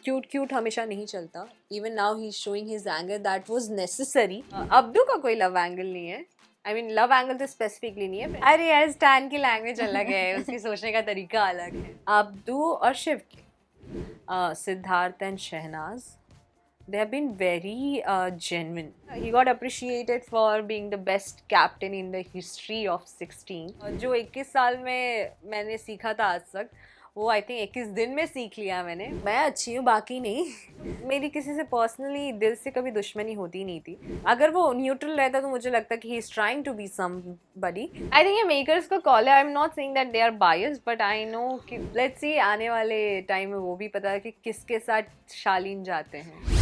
Cute cute हमेशा नहीं चलता. Even now he is showing his anger that was necessary. Abdu का कोई लव एंगल नहीं है. आई मीन लव एंगल तो स्पेसिफिकली नहीं है. अरे यार स्टैन की लैंग्वेज अलग है, उसकी सोचने का तरीका अलग है. अब्दू और शिव की, Siddharth and Shehnaaz, they have been very genuine. He got appreciated for being the best captain in the history of 16. जो 21 साल में मैंने सीखा था आज तक, वो आई थिंक 21 दिन में सीख लिया मैंने. मैं अच्छी हूँ, बाकी नहीं. मेरी किसी से पर्सनली दिल से कभी दुश्मनी होती नहीं थी. अगर वो न्यूट्रल रहता तो मुझे लगता कि he is trying to be somebody. I think ये मेकर्स का कॉल है. I am not saying that they are biased, but I know कि लेट्स सी आने वाले टाइम में वो भी पता है कि किसके साथ शालीन जाते हैं.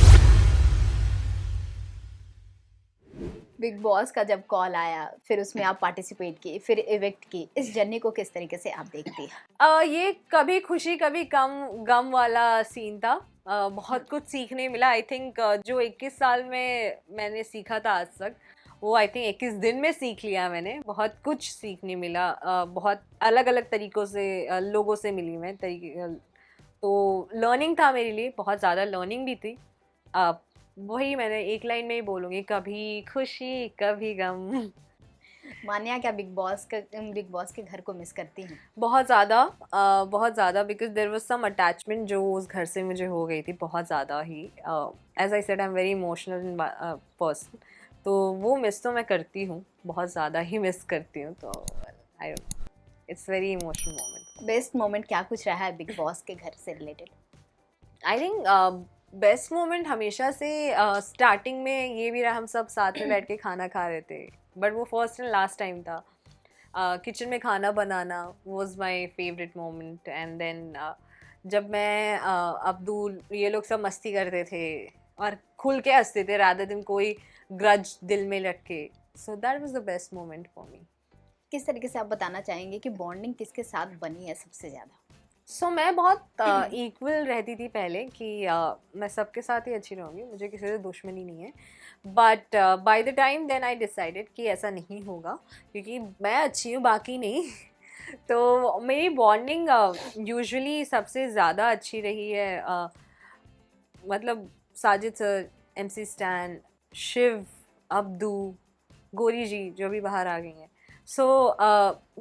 बिग बॉस का जब कॉल आया, फिर उसमें आप पार्टिसिपेट किए, फिर इवेक्ट की, इस जर्नी को किस तरीके से आप देखती हैं? ये कभी खुशी कभी गम वाला सीन था. बहुत कुछ सीखने मिला. आई थिंक जो 21 साल में मैंने सीखा था आज तक, वो आई थिंक 21 दिन में सीख लिया मैंने. बहुत कुछ सीखने मिला. बहुत अलग अलग तरीक़ों से लोगों से मिली मैं तो लर्निंग था मेरे लिए. बहुत ज़्यादा लर्निंग भी थी. वही मैंने एक लाइन में ही बोलूँगी, कभी खुशी कभी गम. मान्या क्या बिग बॉस के घर को मिस करती हैं? बहुत ज़्यादा because there was some attachment जो उस घर से मुझे हो गई थी, बहुत ज़्यादा ही. As I said I am very emotional person, तो वो मिस तो मैं करती हूँ, बहुत ज़्यादा ही मिस करती हूँ. तो I it's very emotional moment. Best moment क्या कुछ रहा है बिग बॉस के घर से related? I think best moment हमेशा से स्टार्टिंग में ये भी रहा, हम सब साथ में बैठ के खाना खा रहे थे. बट वो फर्स्ट एंड लास्ट टाइम था. किचन में खाना बनाना was my favourite moment. And then जब मैं अब्दुल ये लोग सब मस्ती करते थे और खुल के हंसते थे रादर दिन कोई ग्रज दिल में रख के. So that was the best moment for me. किस तरीके से आप बताना चाहेंगे कि बॉन्डिंग किसके साथ बनी है सबसे ज़्यादा? सो मैं बहुत इक्वल रहती थी पहले कि मैं सबके साथ ही अच्छी रहूँगी, मुझे किसी से दुश्मनी नहीं है. But by the time then I decided कि ऐसा नहीं होगा, क्योंकि मैं अच्छी हूँ, बाकी नहीं. तो मेरी बॉन्डिंग यूजुअली सबसे ज़्यादा अच्छी रही है. मतलब साजिद सर, MC स्टैन, शिव, अब्दू, गोरी जी जो भी बाहर आ गई हैं. सो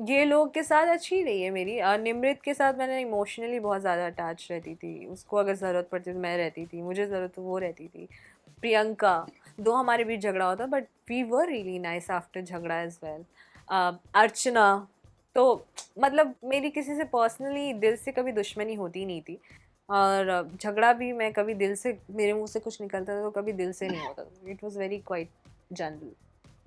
ये लोग के साथ अच्छी रही है मेरी. निमृत के साथ मैंने इमोशनली बहुत ज़्यादा अटैच रहती थी. उसको अगर ज़रूरत पड़ती तो मैं रहती थी, मुझे ज़रूरत तो वो रहती थी. प्रियंका, दो हमारे बीच झगड़ा होता, but we were really nice after झगड़ा एज वेल. अर्चना, तो मतलब मेरी किसी से पर्सनली दिल से कभी दुश्मनी होती नहीं थी. और झगड़ा भी मैं कभी दिल से, मेरे मुंह से कुछ निकलता था तो कभी दिल से नहीं होता. It was very quite general.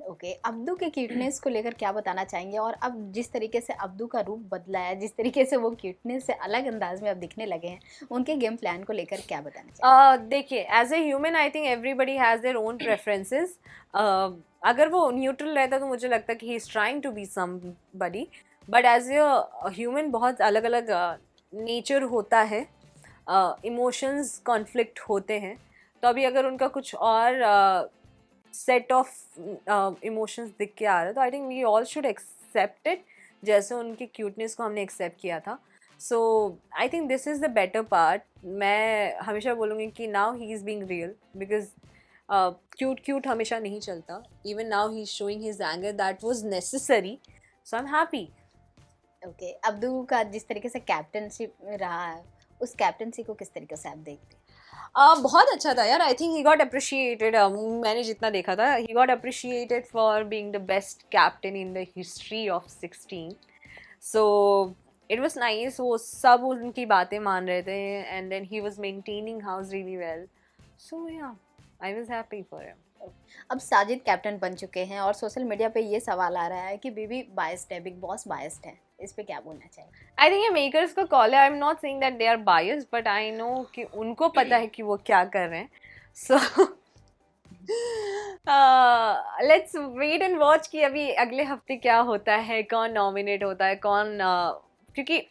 Okay, Abdu के क्यूटनेस को लेकर क्या बताना चाहेंगे? और अब जिस तरीके से अब्दू का रूप बदला है, जिस तरीके से वो क्यूटनेस से अलग अंदाज में अब दिखने लगे हैं, उनके गेम प्लान को लेकर क्या बताना चाहेंगे? देखिए, as a human I think everybody has their own preferences. अगर वो न्यूट्रल रहता तो मुझे लगता कि he is trying to be somebody. But as a human बहुत अलग अलग नेचर होता है. इमोशंस कॉन्फ्लिक्ट होते हैं. तो अभी अगर उनका कुछ और सेट ऑफ इमोशंस दिख के आ रहा है तो I think we all should accept it, जैसे उनकी क्यूटनेस को हमने एक्सेप्ट किया था. So I think this is the better part. मैं हमेशा बोलूँगी कि now he is being real, because cute हमेशा नहीं चलता. Even now he is showing his anger that was necessary. So I am happy. Okay, Abdu का जिस तरीके से कैप्टनशिप रहा है, उस कैप्टनसी को किस तरीके से आप देखते हैं? बहुत अच्छा था यार. I think he got appreciated. मैंने जितना देखा था, he got appreciated for being the best captain in the history of 16. So it was nice. वो सब उनकी बातें मान रहे थे and then he was maintaining house really well. So yeah, I was happy for him. अब Sajid captain बन चुके हैं और सोशल मीडिया पे ये सवाल आ रहा है कि बीबी बायस्ड है, बिग बॉस बायस्ड है. इस पे क्या बोलना चाहिए? आई थिंक ये मेकर्स का कॉल है. I am not saying that they are biased, but I know कि उनको पता है कि वो क्या कर रहे हैं. So let's wait and watch कि अभी अगले हफ्ते क्या होता है, कौन नॉमिनेट होता है, कौन क्योंकि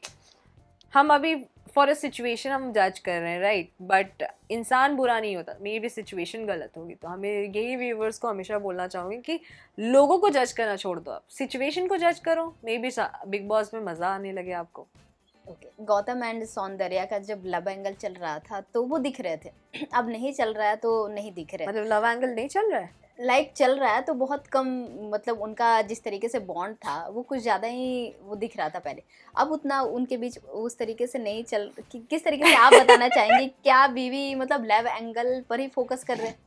हम अभी फॉर अ सिचुएशन हम जज कर रहे हैं, राइट. बट इंसान बुरा नहीं होता, मे भी सिचुएशन गलत होगी. तो हमें यही व्यूवर्स को हमेशा बोलना चाहूँगी कि लोगों को जज करना छोड़ दो, आप सिचुएशन को जज करो. मे बी बिग बॉस में मज़ा आने लगे आपको. ओके, गौतम एंड सौंदर्या का जब लव एंगल चल रहा था तो वो दिख रहे थे, अब नहीं चल रहा है तो नहीं दिख रहे। मतलब लव एंगल नहीं चल रहा है? लाइक चल रहा है तो बहुत कम, मतलब उनका जिस तरीके से बॉन्ड था वो कुछ ज़्यादा ही वो दिख रहा था पहले, अब उतना उनके बीच उस तरीके से नहीं चल। किस तरीके से आप बताना चाहेंगे, क्या बीवी मतलब लव एंगल पर ही फोकस कर रहे हैं?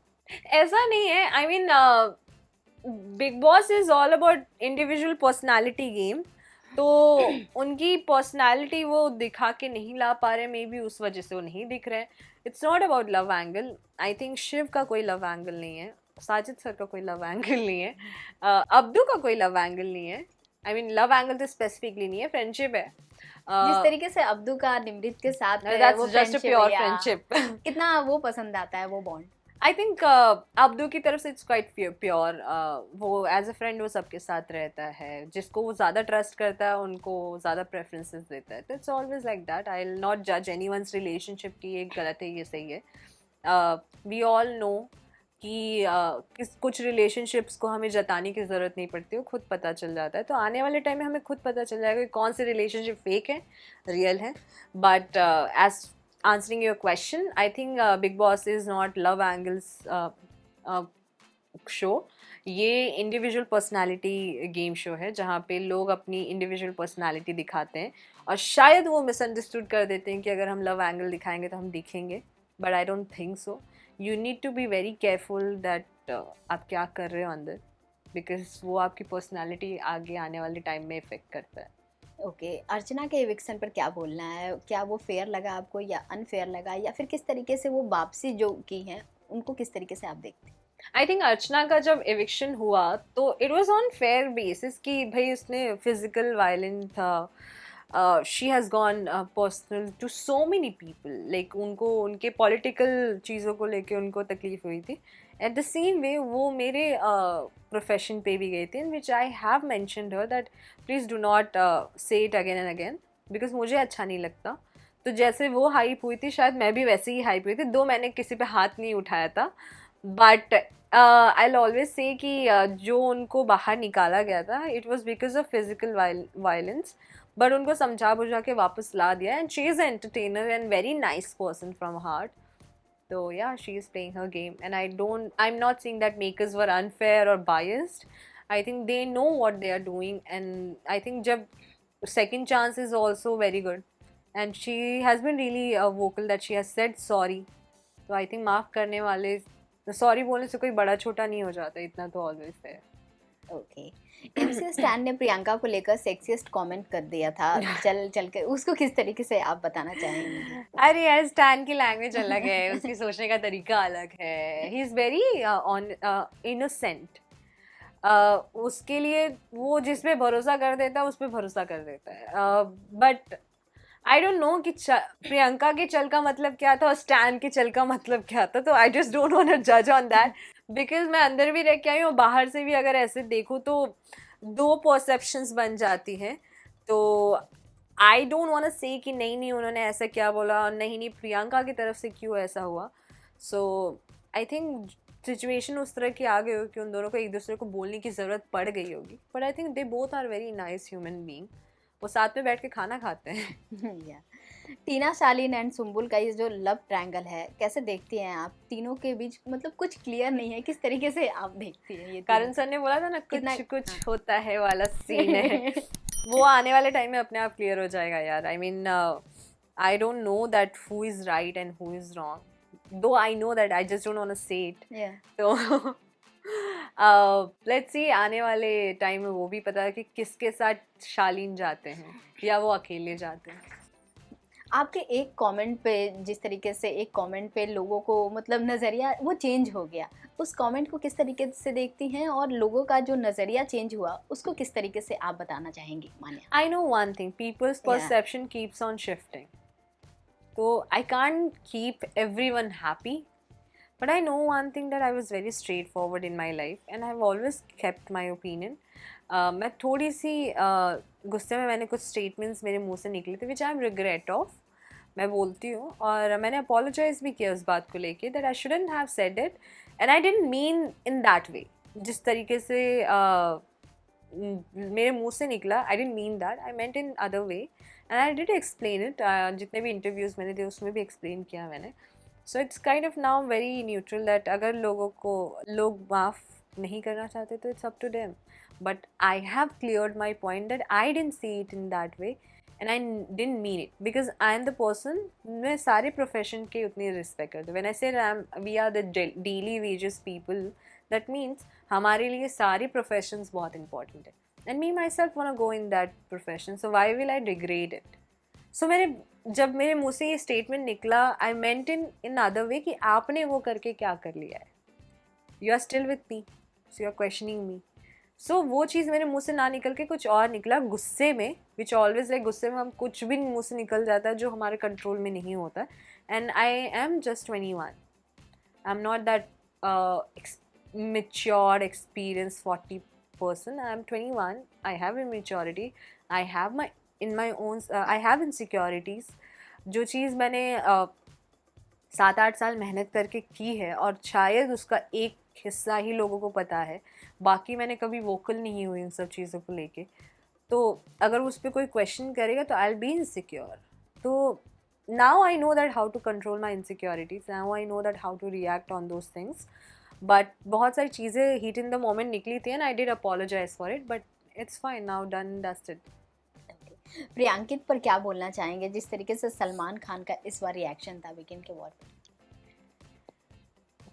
ऐसा नहीं है, I mean big boss is all about individual personality game, तो उनकी पर्सनालिटी वो दिखा के नहीं ला पा रहे, मे बी उस वजह से वो नहीं दिख रहे हैं। It's not about love angle. I think Shiv का कोई लव एंगल नहीं है, साजिद सर का कोई लव एंगल नहीं है, अब्दू का कोई लव एंगल नहीं है। आई मीन लव एंगल तो स्पेसिफिकली नहीं है, फ्रेंडशिप है। जिस तरीके से अब्दू का निमृत के साथ है, दैट्स वो जस्ट अ फ्रेंडशिप प्योर या फ्रेंडशिप। कितना वो पसंद आता है वो बॉन्ड? आई थिंक अब्दू की तरफ से इट्स क्वाइट प्योर। वो एज अ फ्रेंड वो सबके साथ रहता है, जिसको वो ज़्यादा ट्रस्ट करता है उनको ज़्यादा प्रेफरेंसेस देता है। तो it's always like that. I will not जज एनी वंस रिलेशनशिप की ये गलत है ये सही है। वी ऑल नो कि कुछ रिलेशनशिप्स को हमें जताने की ज़रूरत नहीं पड़ती, वो खुद पता चल जाता है। तो आने वाले टाइम में हमें खुद पता चल जाएगा कि कौन से रिलेशनशिप फेक है, रियल है। But as answering your question, I think Big Boss is not love angles show. ये इंडिविजुअल पर्सनालिटी गेम शो है जहाँ पे लोग अपनी इंडिविजुअल पर्सनालिटी दिखाते हैं, और शायद वो मिसअंडरस्टूड कर देते हैं कि अगर हम लव एंगल दिखाएंगे तो हम दिखेंगे, but I don't think so. You need to be very careful that आप क्या कर रहे हो अंदर, बिकॉज वो आपकी पर्सनालिटी आगे आने वाले टाइम में इफेक्ट करता है। ओके, अर्चना के एविक्शन पर क्या बोलना है? क्या वो फेयर लगा आपको या अनफेयर लगा, या फिर किस तरीके से वो वापसी जो की है उनको किस तरीके से आप देखते हैं? आई थिंक अर्चना का जब एविक्शन हुआ तो it was on fair basis कि भाई उसने फिजिकल वायलेंट था, she has gone personal to so many people, like उनको उनके पॉलिटिकल चीज़ों को लेके उनको तकलीफ हुई थी। एट द सेम वे वो मेरे प्रोफेशन पे भी गई थी, in which I have mentioned her that please do not say it again and again, because मुझे अच्छा नहीं लगता। तो जैसे वो हाइप हुई थी शायद मैं भी वैसे ही हाइप हुई थी, दो मैंने किसी पे हाथ नहीं उठाया था, बट आई ऑलवेज से कि जो उनको बाहर निकाला गया था it was because of physical violence, but उनको समझा बुझा के वापस ला दिया। And she is entertainer and very nice person from heart. So yeah, she is playing her game, and I'm not saying that makers were unfair or biased. I think they know what they are doing, and I think jab second chance is also very good, and she has been really vocal that she has said sorry. So I think माफ करने वाले, sorry बोलने से कोई बड़ा छोटा नहीं हो जाता, इतना तो ऑलवेज है। ओके, एमसी स्टैन ने प्रियंका को लेकर सेक्सीएस्ट कमेंट कर दिया था चल चल के, उसको किस तरीके से आप बताना चाहेंगे? अरे यार, स्टैन की लैंग्वेज अलग है, उसकी सोचने का तरीका अलग है। He is very innocent. उसके लिए वो जिस पे भरोसा कर देता है उस पर भरोसा कर देता है। बट आई डोंट नो कि प्रियंका के चल का मतलब क्या था और स्टैन के चल का मतलब क्या था, तो I just don't want to जज ऑन दैट, बिकॉज मैं अंदर भी रह के आई हूँ, बाहर से भी अगर ऐसे देखूँ तो दो परसेप्शंस बन जाती हैं। तो आई डोंट वांट टू से कि नहीं नहीं उन्होंने ऐसा क्या बोला और नहीं नहीं प्रियंका की तरफ से क्यों ऐसा हुआ। सो आई थिंक सिचुएशन उस तरह की आ गई हो कि उन दोनों को एक दूसरे को बोलने की ज़रूरत पड़ गई होगी, but I think they both are very nice human being. वो साथ में बैठ के खाना खाते हैं। या टीना, शालीन एंड सुम्बुल का ये जो लव ट्रायंगल है, कैसे देखती हैं आप? तीनों के बीच मतलब कुछ क्लियर नहीं है, किस तरीके से आप देखती हैं ये? कारण सर ने बोला था ना कितना कुछ होता है वाला सीन है। वो आने वाले टाइम में अपने आप क्लियर हो जाएगा यार। I mean I don't know that who is right and who is wrong, though I know that, I just don't want to say it. तो लेट्स सी आने वाले टाइम में वो भी पता है कि किसके साथ शालीन जाते हैं या वो अकेले जाते हैं। आपके एक कमेंट पे, जिस तरीके से एक कमेंट पे लोगों को मतलब नज़रिया वो चेंज हो गया, उस कमेंट को किस तरीके से देखती हैं, और लोगों का जो नज़रिया चेंज हुआ उसको किस तरीके से आप बताना चाहेंगी? Maniya, I know one thing, people's perception keeps on shifting, तो I can't keep everyone happy, but I know one thing, that I was very straightforward in my life and I have always kept my opinion. मैं थोड़ी सी गुस्से में मैंने कुछ statements मेरे मुंह से निकले थे विच आई एम रिग्रेट ऑफ, मैं बोलती हूँ, और मैंने अपोलोजाइज भी किया उस बात को लेके that I shouldn't have said it and I didn't mean in that वे। जिस तरीके से मेरे मुंह से निकला, आई didn't mean that, I meant in other way and I did explain it, जितने भी इंटरव्यूज़ मैंने दिए उसमें भी एक्सप्लेन किया मैंने. So it's kind of now very neutral that अगर लोग माफ़ नहीं करना चाहते तो it's up to them. But I have cleared my point that I didn't see it in that way and I didn't mean it because I am the person. मैं सारे profession की उतनी रिस्पेक्ट करती हूँ. When I say we are the daily wages people, that means हमारे लिए सारी professions बहुत इंपॉर्टेंट है. And me myself want go in that profession, so why will I degrade it. So जब मेरे मुंह से ये स्टेटमेंट निकला, आई मेंट इन अदर वे कि आपने वो करके क्या कर लिया है. You are still with me, so you are questioning me. So वो चीज़ मेरे मुंह से ना निकल के कुछ और निकला गुस्से में, विच ऑलवेज लाइक गुस्से में हम कुछ भी मुंह से निकल जाता है जो हमारे कंट्रोल में नहीं होता. And I am just 21. I am not that mature experienced 40 person. I am 21. I have immaturity. I have my own I have insecurities. जो चीज़ मैंने 7-8 साल मेहनत करके की है और शायद उसका एक हिस्सा ही लोगों को पता है, बाकी मैंने कभी वोकल नहीं हुई उन सब चीज़ों को लेके. तो अगर उस पर कोई क्वेश्चन करेगा तो आई विल बी इनसिक्योर. तो now I know that how to control my insecurities. Now I know that how to react on those things. But बहुत सारी चीज़ें heat in the moment निकली थी and I did apologize for it. But it's fine now, done and dusted. प्रियांकित पर क्या बोलना चाहेंगे जिस तरीके से सलमान खान का इस बार रिएक्शन था वीकेंड के वॉर पे?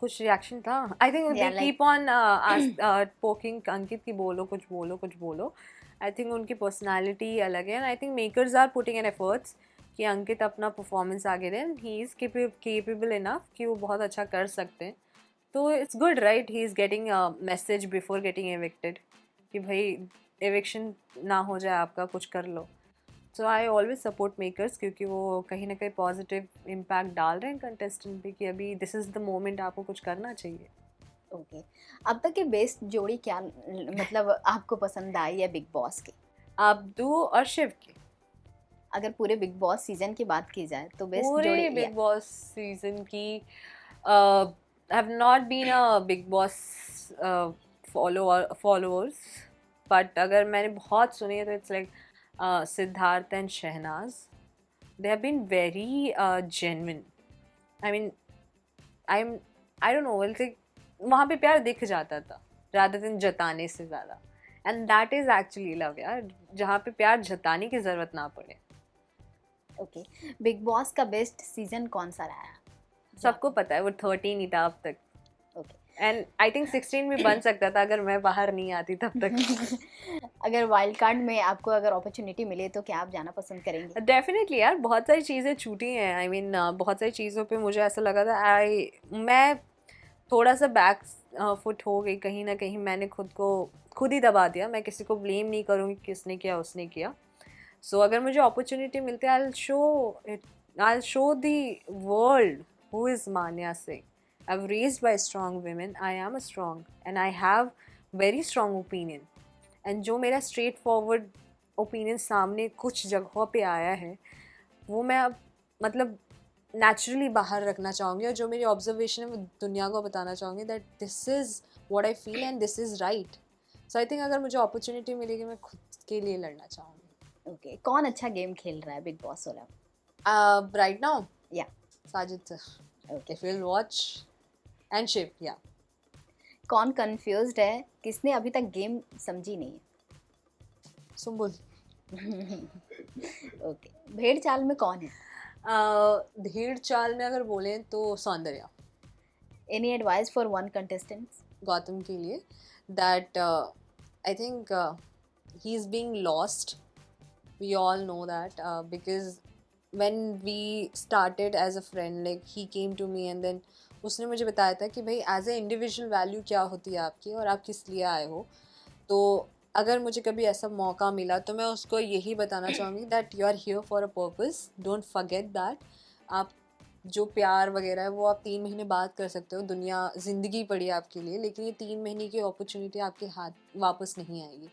कुछ रिएक्शन था. I think they keep on poking अंकित की बोलो कुछ बोलो. I think उनकी पर्सनालिटी अलग है and I think makers are putting in efforts कि अंकित अपना परफॉर्मेंस आगे दें. ही इज़ केपेबल इनफ कि वो बहुत अच्छा कर सकते हैं. तो it's good right, he is getting a message before getting evicted कि भाई एविक्शन ना हो जाए आपका, कुछ कर लो. सो आई ऑलवेज सपोर्ट मेकर्स क्योंकि वो कहीं ना कहीं पॉजिटिव इम्पैक्ट डाल रहे हैं कंटेस्टेंट पे कि अभी दिस इज़ द मोमेंट, आपको कुछ करना चाहिए. ओके, अब तक की बेस्ट जोड़ी क्या मतलब आपको पसंद आई है बिग बॉस की? अब्दू और शिव की. अगर पूरे बिग बॉस सीजन की बात की जाए तो बेस्ट जोड़ी पूरे बिग बॉस सीजन की have not been a Bigg Boss followers, but अगर मैंने बहुत सुनी है तो it's like Siddharth and Shehnaaz. They have been very genuine. I mean I don't know, like वहाँ पे प्यार दिख जाता था रादर देन जताने से ज़्यादा. And that is actually love यार, जहाँ पे प्यार जताने की ज़रूरत ना पड़े. ओके, बिग बॉस का बेस्ट सीजन कौन सा रहा? सबको पता है वो 13 ही था अब तक. ओके, एंड आई थिंक 16 भी बन सकता था अगर मैं बाहर नहीं आती तब तक. अगर वाइल्ड कार्ड में आपको अगर अपॉर्चुनिटी मिले तो क्या आप जाना पसंद करेंगे? डेफिनेटली यार, बहुत सारी चीज़ें छूटी हैं. आई मीन बहुत सारी चीज़ों पे मुझे ऐसा लगा था मैं थोड़ा सा बैक फुट हो गई कहीं ना कहीं. मैंने खुद ही दबा दिया. मैं किसी को ब्लेम नहीं करूँगी किसने किया उसने किया. सो अगर मुझे अपॉर्चुनिटी मिलती है I show the world who is Manya Singh. I've raised by strong women. I am a strong and I have very strong opinion. And जो मेरा straight forward opinion सामने कुछ जगहों पे आया है वो मैं अब मतलब naturally बाहर रखना चाहूँगी और जो मेरी observation है वो दुनिया को बताना चाहूँगी that this is what I feel and this is right. So I think अगर मुझे opportunity मिलेगी मैं खुद के लिए लड़ना चाहूँगी. ओके, कौन अच्छा गेम खेल रहा है बिग बॉस वाला? Right now? Yeah. Sajid sir. Okay. If you'll watch and Shiv, yeah. कौन कंफ्यूज्ड है, किसने अभी तक गेम समझी नहीं है? सुम्बुल. ओके, भेड़ चाल में कौन है? भेड़ चाल में अगर बोलें तो Soundarya. Any advice for one contestant? Gautam के लिए that I think he is being lost. We all know that because when we started as a friend, like he came to me and then उसने मुझे बताया था कि भाई एज ए इंडिविजुअल वैल्यू क्या होती है आपकी और आप किस लिए आए हो. तो अगर मुझे कभी ऐसा मौका मिला तो मैं उसको यही बताना चाहूँगी that you are here for a purpose. Don't forget that. आप जो प्यार वगैरह है वो आप 3 महीने बाद कर सकते हो. दुनिया ज़िंदगी पड़ी है आपके लिए, लेकिन ये 3 महीने की अपॉर्चुनिटी आपके हाथ वापस नहीं आएगी.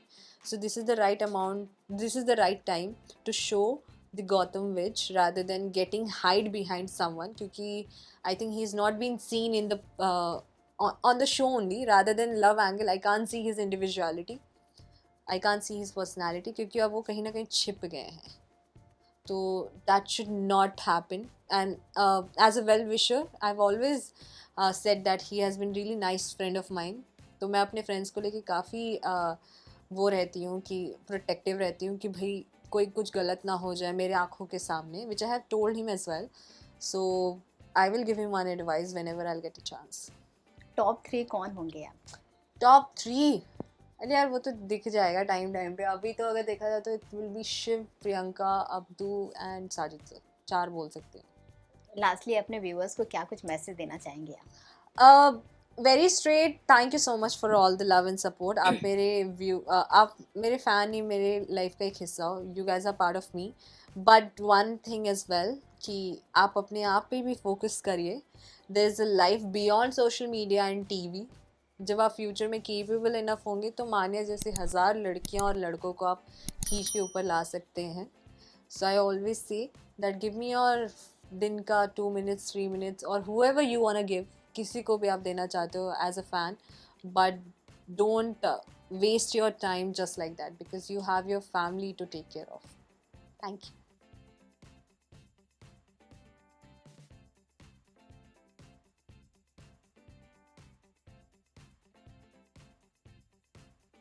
So this is the right time to show the Gotham Witch rather than getting hide behind someone, क्योंकि I think he's not been seen in the on the show only. Rather than love angle, I can't see his individuality, I can't see his personality, क्योंकि अब वो कहीं ना कहीं छिप गए हैं. तो that should not happen. And as a well wisher I have always said that he has been really nice friend of mine. तो मैं अपने फ्रेंड्स को लेके काफ़ी वो रहती हूँ कि प्रोटेक्टिव रहती हूँ कि भाई कोई कुछ गलत ना हो जाए मेरे आँखों के सामने, which I have told him as well. So I will give him one advice whenever I get a chance. Top 3 कौन होंगे आप? टॉप 3? अरे यार वो तो दिख जाएगा टाइम टाइम पे. अभी तो अगर देखा जाए तो it will be Shiv, Priyanka, Abdu and Sajid sir. 4 बोल सकते हैं. लास्टली अपने व्यूअर्स को क्या कुछ मैसेज देना चाहेंगे आप? Very straight, thank you so much for all the love and support. आप मेरे आप मेरे फ़ैन ही मेरे लाइफ का एक हिस्सा हो. You guys are part of me. But one thing is well कि आप अपने आप पे भी फोकस करिए. There is a life beyond social media and TV. जब आप फ्यूचर में केपेबल इनफ होंगे तो मानिया जैसे 1000 लड़कियां और लड़कों को आप खींच के ऊपर ला सकते हैं. So I always say that give me your दिन का 2 मिनट्स 3 मिनट्स और whoever you wanna give, किसी को भी आप देना चाहते हो as a fan. But don't waste your time just like that because you have your family to take care of. Thank you.